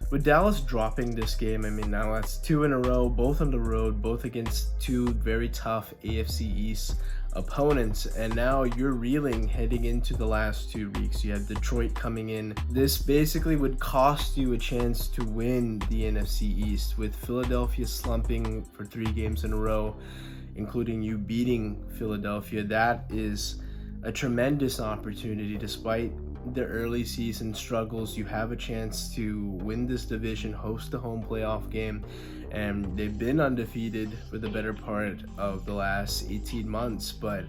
With Dallas dropping this game, I mean, now that's 2 in a row, both on the road, both against two very tough AFC East opponents, and now you're reeling heading into the last 2 weeks. You have Detroit coming in. This basically would cost you a chance to win the NFC East, with Philadelphia slumping for 3 games in a row, including you beating Philadelphia. That is a tremendous opportunity. Despite the early season struggles, you have a chance to win this division, host a home playoff game, and they've been undefeated for the better part of the last 18 months. But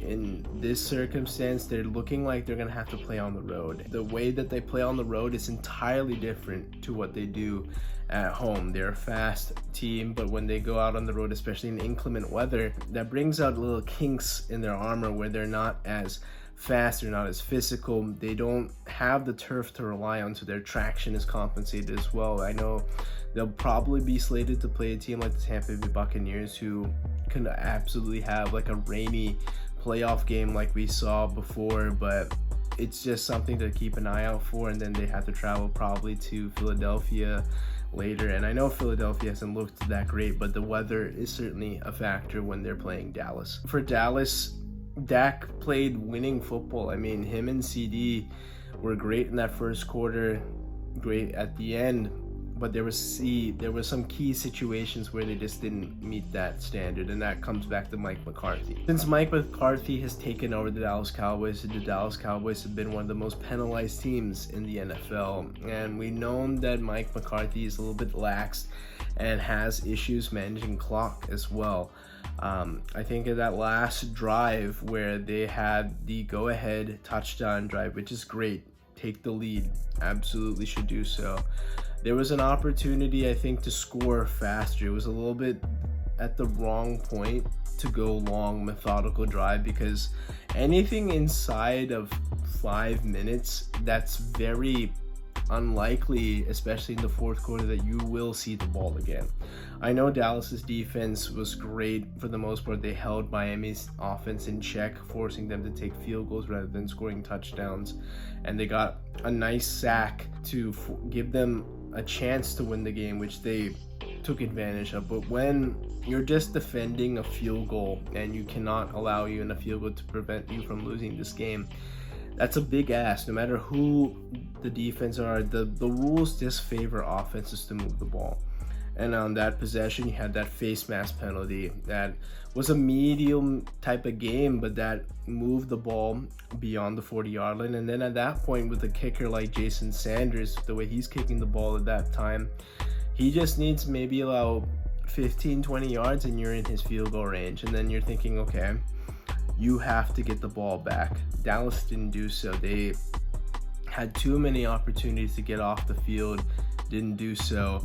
in this circumstance, they're looking like they're gonna have to play on the road. The way that they play on the road is entirely different to what they do at home. They're a fast team, but when they go out on the road, especially in inclement weather, that brings out little kinks in their armor where they're not as fast, they're not as physical, they don't have the turf to rely on, so their traction is compensated as well. I know they'll probably be slated to play a team like the Tampa Bay Buccaneers, who can absolutely have like a rainy playoff game like we saw before, but it's just something to keep an eye out for. And then they have to travel probably to Philadelphia later, and I know Philadelphia hasn't looked that great, but the weather is certainly a factor when they're playing Dallas. For Dallas, Dak played winning football. I mean, him and CD were great in that first quarter, great at the end, but there was some key situations where they just didn't meet that standard, and that comes back to Mike McCarthy. Since Mike McCarthy has taken over the Dallas Cowboys have been one of the most penalized teams in the NFL, and we've known that Mike McCarthy is a little bit lax and has issues managing clock as well. I think of that last drive where they had the go-ahead touchdown drive, which is great. Take the lead, absolutely should do so. There was an opportunity, I think, to score faster. It was a little bit at the wrong point to go long, methodical drive, because anything inside of 5 minutes, that's very unlikely, especially in the fourth quarter, that you will see the ball again. I know Dallas's defense was great for the most part. They held Miami's offense in check, forcing them to take field goals rather than scoring touchdowns, and they got a nice sack to give them a chance to win the game, which they took advantage of. But when you're just defending a field goal and you cannot allow you in a field goal to prevent you from losing this game, that's a big ask. No matter who the defense are, the rules disfavor offenses to move the ball. And on that possession, you had that face mask penalty that was a medium type of game, but that moved the ball beyond the 40-yard line. And then at that point, with a kicker like Jason Sanders, the way he's kicking the ball at that time, he just needs to maybe allow 15-20 yards and you're in his field goal range. And then you're thinking, okay, you have to get the ball back. Dallas didn't do so. They had too many opportunities to get off the field, didn't do so.